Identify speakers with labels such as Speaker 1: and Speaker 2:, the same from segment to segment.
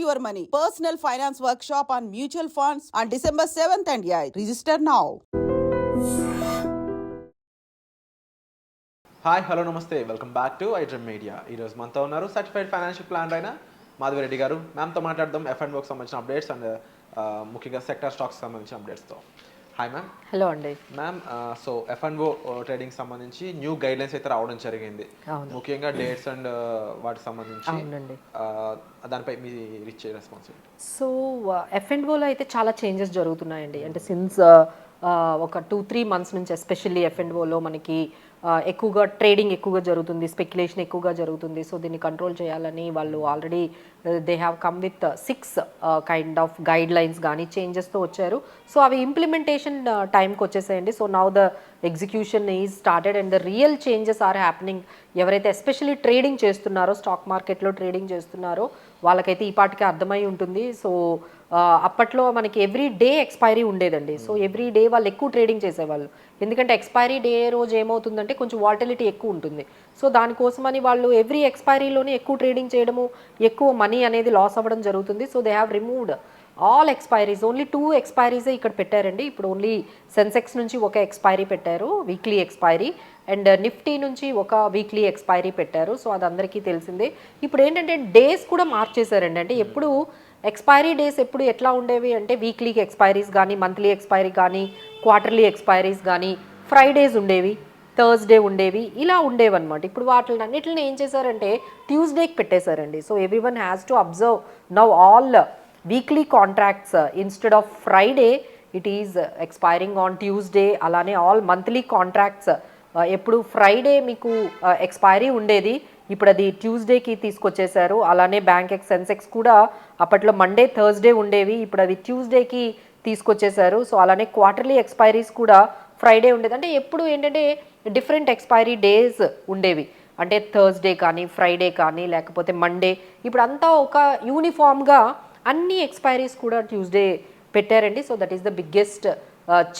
Speaker 1: your money. Personal Finance Workshop on Mutual Funds on December 7th and 8th. Register now.
Speaker 2: Hi hello నమస్తే welcome back to iDream Media. ఈరోజు మనతో ఉన్నారు certified financial planner అయిన మాధవి రెడ్డి గారు. మ్యామ్తో మాట్లాడదాం F&Oకి సంబంధించిన అప్డేట్స్ అండ్ ముఖ్యంగా సెక్టర్ స్టాక్స్ సంబంధించిన అప్డేట్స్తో. Hi ma'am.
Speaker 3: హలో అండి
Speaker 2: మ్యామ్, సో F&O ట్రేడింగ్ సంబంధించి న్యూ గైడ్లైన్స్ అయితే రావడం జరిగింది, ముఖ్యంగా డేట్స్ అండ్ వాటికి సంబంధించి. దానిపై మీ రిచ్ రెస్పాన్సిబిలిటీ.
Speaker 3: సో F&Oలో అయితే చాలా చేంజెస్ జరుగుతున్నాయండి. అంటే సిన్స్ ఒక 2-3 months నుంచి ఎస్పెషల్లీ F&Oలో మనకి ఎక్కువగా ట్రేడింగ్ ఎక్కువగా జరుగుతుంది, స్పెక్యులేషన్ ఎక్కువగా జరుగుతుంది. సో దీన్ని కంట్రోల్ చేయాలని వాళ్ళు already they have come with 6 kind of guide lines కానీ చేంజెస్తో వచ్చారు. సో అవి ఇంప్లిమెంటేషన్ టైంకి వచ్చేసాయండి. So now the execution is started and the real changes are happening. ఎవరైతే ఎస్పెషల్లీ ట్రేడింగ్ చేస్తున్నారో, స్టాక్ మార్కెట్లో ట్రేడింగ్ చేస్తున్నారో వాళ్ళకైతే ఈ పాటికి అర్థమై ఉంటుంది. సో అప్పట్లో మనకి ఎవ్రీ డే ఎక్స్పైరీ ఉండేదండి. సో ఎవ్రీ డే వాళ్ళు ఎక్కువ ట్రేడింగ్ చేసేవాళ్ళు, ఎందుకంటే ఎక్స్పైరీ డే రోజు ఏమవుతుందంటే కొంచెం వాటిలిటీ ఎక్కువ ఉంటుంది. సో దానికోసమని వాళ్ళు ఎవ్రీ ఎక్స్పైరీలోనే ఎక్కువ ట్రేడింగ్ చేయడము, ఎక్కువ మనీ అనేది లాస్ అవ్వడం జరుగుతుంది. So they have removed all expiries. Only 2 ఎక్స్పైరీసే ఇక్కడ పెట్టారండి. ఇప్పుడు ఓన్లీ సెన్సెక్స్ నుంచి ఒక ఎక్స్పైరీ పెట్టారు, వీక్లీ ఎక్స్పైరీ, అండ్ నిఫ్టీ నుంచి ఒక వీక్లీ ఎక్స్పైరీ పెట్టారు. సో అది అందరికీ తెలిసిందే. ఇప్పుడు ఏంటంటే డేస్ కూడా మార్చేశారండి. అంటే ఎప్పుడు ఎక్స్పైరీ డేస్ ఎప్పుడు ఎట్లా ఉండేవి అంటే వీక్లీకి ఎక్స్పైరీస్ కానీ, మంత్లీ ఎక్స్పైరీ కానీ, క్వార్టర్లీ ఎక్స్పైరీస్ కానీ, ఫ్రైడేస్ ఉండేవి, థర్స్డే ఉండేవి, ఇలా ఉండేవన్నమాట. ఇప్పుడు వాటిని అన్నిటిని ఏం చేశారంటే ట్యూస్డేకి పెట్టేశారండి. So every one has to observe now all weekly contracts instead of Friday it is expiring on Tuesday. అలానే ఆల్ మంత్లీ కాంట్రాక్ట్స్ ఎప్పుడు ఫ్రైడే మీకు ఎక్స్పైరీ ఉండేది, ఇప్పుడు అది ట్యూస్డేకి తీసుకొచ్చేసారు. అలానే బ్యాంక్ సెన్సెక్స్ కూడా అప్పట్లో మండే థర్స్డే ఉండేవి, ఇప్పుడు అది ట్యూస్డేకి తీసుకొచ్చేసారు. సో అలానే క్వార్టర్లీ ఎక్స్పైరీస్ కూడా ఫ్రైడే ఉండేది. అంటే ఎప్పుడు ఏంటంటే డిఫరెంట్ ఎక్స్పైరీ డేస్ ఉండేవి, అంటే థర్స్డే కానీ, ఫ్రైడే కానీ, లేకపోతే మండే. ఇప్పుడు అంతా ఒక యూనిఫామ్గా అన్ని ఎక్స్పైరీస్ కూడా ట్యూస్డే పెట్టారండి. So that is the biggest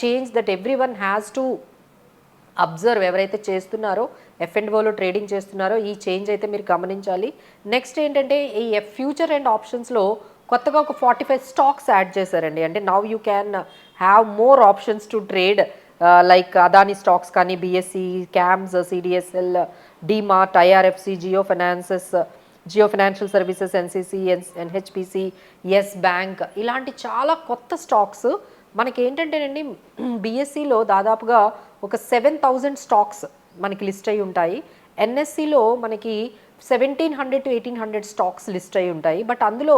Speaker 3: change that every one has to observe. ఎవరైతే చేస్తున్నారో F&Oలో ట్రేడింగ్ చేస్తున్నారో ఈ చేంజ్ అయితే మీరు గమనించాలి. నెక్స్ట్ ఏంటంటే ఈ ఫ్యూచర్ అండ్ ఆప్షన్స్లో కొత్తగా ఒక 45 స్టాక్స్ యాడ్ చేశారండి. అంటే now you can have more options to trade, like Adani stocks కానీ, BSE, CAMS, CDSL, DMart, IRFC, Jio financial services, NCC, NHPC, yes bank, ఇలాంటి చాలా కొత్త స్టాక్స్ మనకి ఏంటంటేనండి BSEలో దాదాపుగా ఒక 7,000 స్టాక్స్ మనకి లిస్ట్ అయి ఉంటాయి. NSEలో మనకి 1,700 to 1,800 స్టాక్స్ లిస్ట్ అయి ఉంటాయి. బట్ అందులో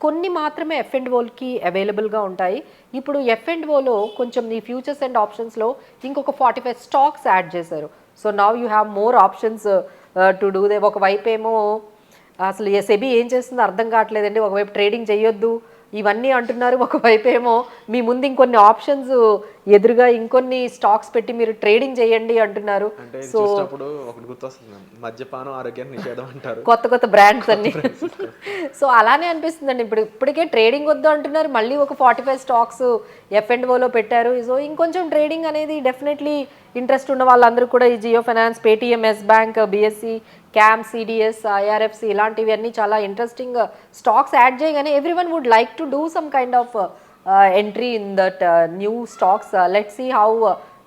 Speaker 3: కొన్ని మాత్రమే F&Oకి అవైలబుల్గా ఉంటాయి. ఇప్పుడు F&Oలో కొంచెం ఈ ఫ్యూచర్స్ అండ్ ఆప్షన్స్లో ఇంకొక 45 స్టాక్స్ యాడ్ చేశారు. So now you have more options to do they. ఒకవైపు ఏమో అసలు సెబీ ఏం చేస్తుందో అర్థం కావట్లేదండి. ఒకవైపు ట్రేడింగ్ చేయొద్దు ఇవన్నీ అంటున్నారు, ఒకవైపు ఏమో మీ ముందు ఇంకొన్ని ఆప్షన్స్ ఎదురుగా ఇంకొన్ని స్టాక్స్ పెట్టి మీరు ట్రేడింగ్ చేయండి అంటున్నారు. సో
Speaker 2: మద్యపానం ఆరోగ్యాన్ని నిషేధం అంటారు,
Speaker 3: కొత్త బ్రాండ్స్ అన్ని. సో అలానే అనిపిస్తుందండి. ఇప్పటికే ట్రేడింగ్ వద్దు అంటున్నారు, మళ్ళీ ఒక 45 స్టాక్స్ F&Oలో పెట్టారు. సో ఇంకొంచెం ట్రేడింగ్ అనేది డెఫినెట్లీ ఇంట్రెస్ట్ ఉన్న వాళ్ళందరూ కూడా ఈ Jio finance, Paytm, yes bank, BSE, CAMS, CDS, IRFC ఇలాంటివి అన్నీ చాలా ఇంట్రెస్టింగ్ స్టాక్స్ యాడ్ చేయగానే everyone would like to do some kind of entry in that new stocks. Let's see how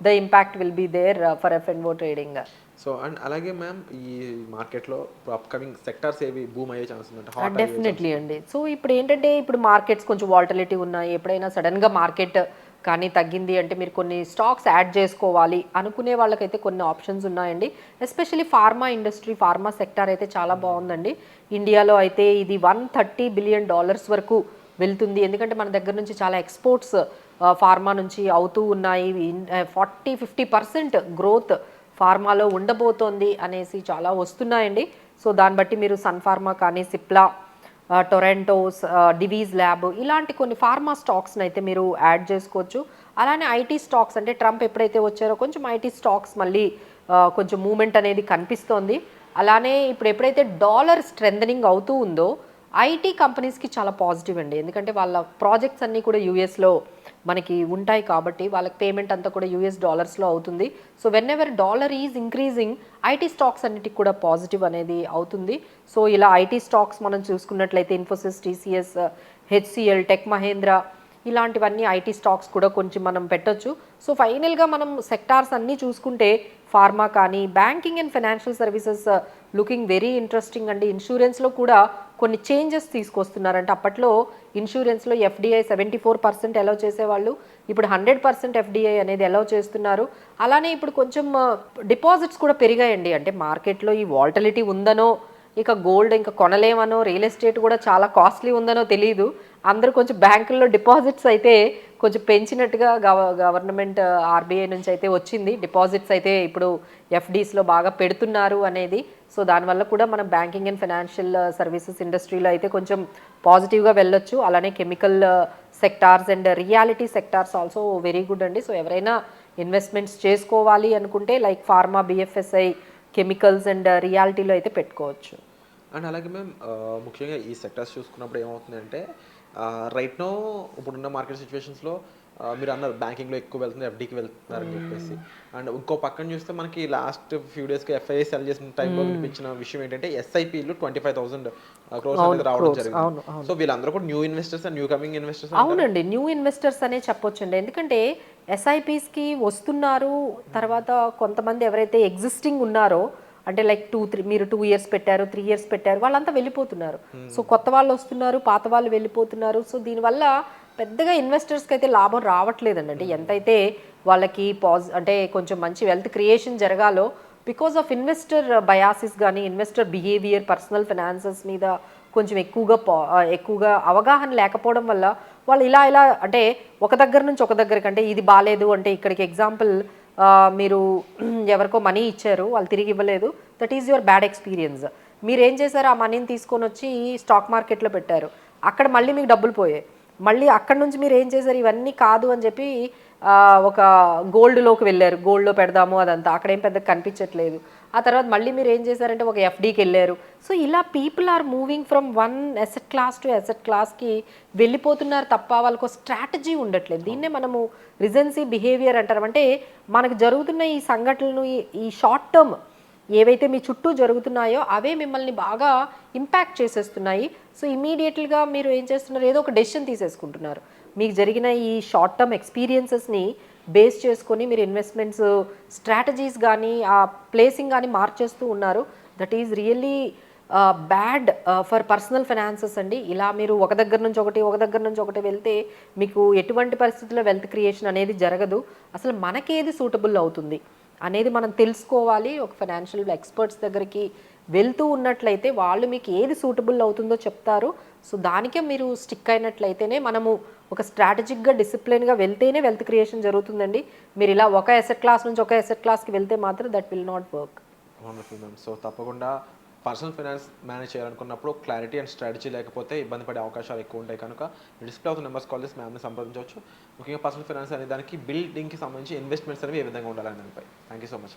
Speaker 3: the impact will be there for F&O trading.
Speaker 2: So and అలాగే ma'am ఈ మార్కెట్లో upcoming sectors ఏవి boom అయ్యే chance ఉందంటే?
Speaker 3: Definitely అండి. సో ఇప్పుడు ఏంటంటే ఇప్పుడు మార్కెట్స్ కొంచెం వాలటిలిటీ ఉన్నాయి. ఎప్పుడైనా సడన్గా మార్కెట్ కానీ తగ్గింది అంటే మీరు కొన్ని స్టాక్స్ యాడ్ చేసుకోవాలి అనుకునే వాళ్ళకైతే కొన్ని ఆప్షన్స్ ఉన్నాయండి. Especially pharma industry, pharma sector అయితే చాలా బాగుందండి. ఇండియాలో అయితే ఇది $130 బిలియన్ వరకు వెళ్తుంది. ఎందుకంటే మన దగ్గర నుంచి చాలా ఎక్స్పోర్ట్స్ ఫార్మా నుంచి అవుతూ ఉన్నాయి. 40-50% గ్రోత్ ఫార్మాలో ఉండబోతోంది అనేసి చాలా వస్తున్నాయండి. సో దాన్ని బట్టి మీరు సన్ ఫార్మా కానీ, సిప్లా, టొరంటోస్, డివీస్ ల్యాబ్ ఇలాంటి కొన్ని ఫార్మా స్టాక్స్ని అయితే మీరు యాడ్ చేసుకోవచ్చు. అలానే ఐటీ స్టాక్స్, అంటే ట్రంప్ ఎప్పుడైతే వచ్చారో కొంచెం ఐటీ స్టాక్స్ మళ్ళీ కొంచెం మూమెంట్ అనేది కనిపిస్తోంది. అలానే ఇప్పుడు ఎప్పుడైతే డాలర్ స్ట్రెంథనింగ్ అవుతూ ఉందో ఐటీ కంపెనీస్కి చాలా పాజిటివ్ అండి, ఎందుకంటే వాళ్ళ ప్రాజెక్ట్స్ అన్నీ కూడా యూఎస్లో మనకి ఉంటాయి కాబట్టి వాళ్ళకి పేమెంట్ అంతా కూడా యూఎస్ డాలర్స్లో అవుతుంది. So when ever dollar is increasing IT stocks అన్నిటికి కూడా పాజిటివ్ అనేది అవుతుంది. సో ఇలా ఐటీ స్టాక్స్ మనం చూసుకున్నట్లయితే ఇన్ఫోసిస్, టీసీఎస్, హెచ్సిఎల్, టెక్ మహేంద్ర ఇలాంటివన్నీ ఐటీ స్టాక్స్ కూడా కొంచెం మనం పెట్టొచ్చు. సో ఫైనల్గా మనం సెక్టార్స్ అన్నీ చూసుకుంటే ఫార్మా కానీ banking and financial services looking very interesting అండి. ఇన్సూరెన్స్లో కూడా కొన్ని చేంజెస్ తీసుకొస్తున్నారంటే అప్పట్లో ఇన్సూరెన్స్లో ఎఫ్డిఐ 74% అలౌ చేసేవాళ్ళు, ఇప్పుడు 100% ఎఫ్డిఐ అనేది అలౌ చేస్తున్నారు. అలానే ఇప్పుడు కొంచెం డిపాజిట్స్ కూడా పెరిగాయండి. అంటే మార్కెట్లో ఈ వాల్టిలిటీ ఉందనో, ఇక గోల్డ్ ఇంకా కొనలేమనో, రియల్ ఎస్టేట్ కూడా చాలా కాస్ట్లీ ఉందనో తెలియదు, అందరూ కొంచెం బ్యాంకుల్లో డిపాజిట్స్ అయితే కొంచెం పెంచినట్టుగా గవర్నమెంట్ ఆర్బీఐ నుంచి అయితే వచ్చింది. డిపాజిట్స్ అయితే ఇప్పుడు ఎఫ్డీస్లో బాగా పెడుతున్నారు అనేది. సో దానివల్ల కూడా మనం బ్యాంకింగ్ అండ్ ఫైనాన్షియల్ సర్వీసెస్ ఇండస్ట్రీలో అయితే కొంచెం పాజిటివ్గా వెళ్ళొచ్చు. అలానే chemical sectors and reality sectors also very good అండి. సో ఎవరైనా ఇన్వెస్ట్మెంట్స్ చేసుకోవాలి అనుకుంటే like pharma, BFSI, chemicals and రియాలిటీలో అయితే పెట్టుకోవచ్చు.
Speaker 2: అండ్ అలాగే మేము ముఖ్యంగా ఈ సెక్టర్స్ చూసుకున్నప్పుడు ఏమవుతుందంటే రైట్ నో ఇప్పుడున్న మార్కెట్ సిచ్యువేషన్స్లో మీరు అన్నారు బ్యాంకింగ్లో ఎక్కువ వెళ్తుంది, ఎఫ్డీకి వెళ్తున్నారని చెప్పేసి. అండ్ ఇంకో పక్కన చూస్తే మనకి లాస్ట్ ఫ్యూ డేస్కి ఎఫ్ఐఐ సెల్ చేసిన టైంలో వినిపించిన విషయం ఏంటంటే ఎస్ఐపీలు 25,000 crores అనేది రావడం జరిగింది. సో వీళ్ళందరూ కూడా new investors and new coming investors.
Speaker 3: అవునండి, న్యూ ఇన్వెస్టర్స్ అనే చెప్పొచ్చండి. ఎందుకంటే ఎస్ఐపీస్కి వస్తున్నారు, తర్వాత కొంతమంది ఎవరైతే ఎగ్జిస్టింగ్ ఉన్నారో అంటే లైక్ 2-3 మీరు 2 years పెట్టారు, 3 years పెట్టారు, వాళ్ళంతా వెళ్ళిపోతున్నారు. సో కొత్త వాళ్ళు వస్తున్నారు, పాత వాళ్ళు వెళ్ళిపోతున్నారు. సో దీనివల్ల పెద్దగా ఇన్వెస్టర్స్కి అయితే లాభం రావట్లేదండి. అంటే ఎంతైతే వాళ్ళకి అంటే కొంచెం మంచి వెల్త్ క్రియేషన్ జరగాలో బికాస్ ఆఫ్ ఇన్వెస్టర్ బయాసిస్ కానీ ఇన్వెస్టర్ బిహేవియర్, పర్సనల్ ఫైనాన్సెస్ మీద కొంచెం ఎక్కువగా అవగాహన లేకపోవడం వల్ల వాళ్ళు ఇలా అంటే ఒక దగ్గర నుంచి ఒక దగ్గరికి, అంటే ఇది బాగాలేదు అంటే ఇక్కడికి ఎగ్జాంపుల్ మీరు ఎవరికో మనీ ఇచ్చారు, వాళ్ళు తిరిగి ఇవ్వలేదు, that is your bad experience. మీరు ఏం చేశారు, ఆ మనీని తీసుకొని వచ్చి స్టాక్ మార్కెట్లో పెట్టారు, అక్కడ మళ్ళీ మీకు డబ్బులు పోయాయి. మళ్ళీ అక్కడ నుంచి మీరు ఏం చేశారు, ఇవన్నీ కాదు అని చెప్పి ఒక గోల్డ్లోకి వెళ్ళారు, గోల్డ్లో పెడదాము అదంతా, అక్కడేం పెద్ద కనిపించట్లేదు. ఆ తర్వాత మళ్ళీ మీరు ఏం చేశారంటే ఒక ఎఫ్డీకి వెళ్ళారు. సో ఇలా people are moving from one asset class to asset క్లాస్కి వెళ్ళిపోతున్నారు తప్ప వాళ్ళకు స్ట్రాటజీ ఉండట్లేదు. దీన్నే మనము రిజెన్సీ బిహేవియర్ అంటారు. అంటే మనకు జరుగుతున్న ఈ సంఘటనలు, ఈ షార్ట్ టర్మ్ ఏవైతే మీ చుట్టూ జరుగుతున్నాయో అవే మిమ్మల్ని బాగా ఇంపాక్ట్ చేసేస్తున్నాయి. సో ఇమీడియట్గా మీరు ఏం చేస్తున్నారు, ఏదో ఒక డెసిషన్ తీసేసుకుంటున్నారు. మీకు జరిగిన ఈ షార్ట్ టర్మ్ ఎక్స్పీరియన్సెస్ని బేస్ చేసుకొని మీరు ఇన్వెస్ట్మెంట్స్ స్ట్రాటజీస్ కానీ ఆ ప్లేసింగ్ కానీ మార్చేస్తూ ఉన్నారు. That is really bad for personal finances అండి. ఇలా మీరు ఒక దగ్గర నుంచి ఒకటి వెళ్తే మీకు ఎటువంటి పరిస్థితుల్లో వెల్త్ క్రియేషన్ అనేది జరగదు. అసలు మనకేది సూటబుల్ అవుతుంది అనేది మనం తెలుసుకోవాలి. ఒక ఫైనాన్షియల్ ఎక్స్పర్ట్స్ దగ్గరికి వెళ్తూ ఉన్నట్లయితే వాళ్ళు మీకు ఏది సూటబుల్ అవుతుందో చెప్తారు. సో దానికే మీరు స్టిక్ అయినట్లయితేనే మనము ఒక స్ట్రాటజిక్గా, డిసిప్లిన్గా వెళ్తేనే వెల్త్ క్రియేషన్ జరుగుతుందండి. మీరు ఇలా ఒక అసెట్ క్లాస్ నుంచి ఒక అసెట్ క్లాస్కి వెళ్తే మాత్రం that will not work.
Speaker 2: Wonderful ma'am. So తప్పకుండా పర్సనల్ ఫైనాన్స్ మేనేజ్ చేయాలనుకున్నప్పుడు క్లారిటీ అండ్ స్ట్రాటజీ లేకపోతే ఇబ్బంది పడే అవకాశాలు ఎక్కువ ఉంటాయి. కనుక డిస్ప్లే అవుతున్న నెంబర్స్ కాల్ చేసి మ్యామ్ని సంప్రదించవచ్చు. ముఖ్యంగా పర్సనల్ ఫైనాన్స్ అనే దానికి బిల్డింగ్కి సంబంధించి ఇన్వెస్ట్మెంట్స్ అనేవి ఏ విధంగా ఉండాలని దానిపై. Thank you so much.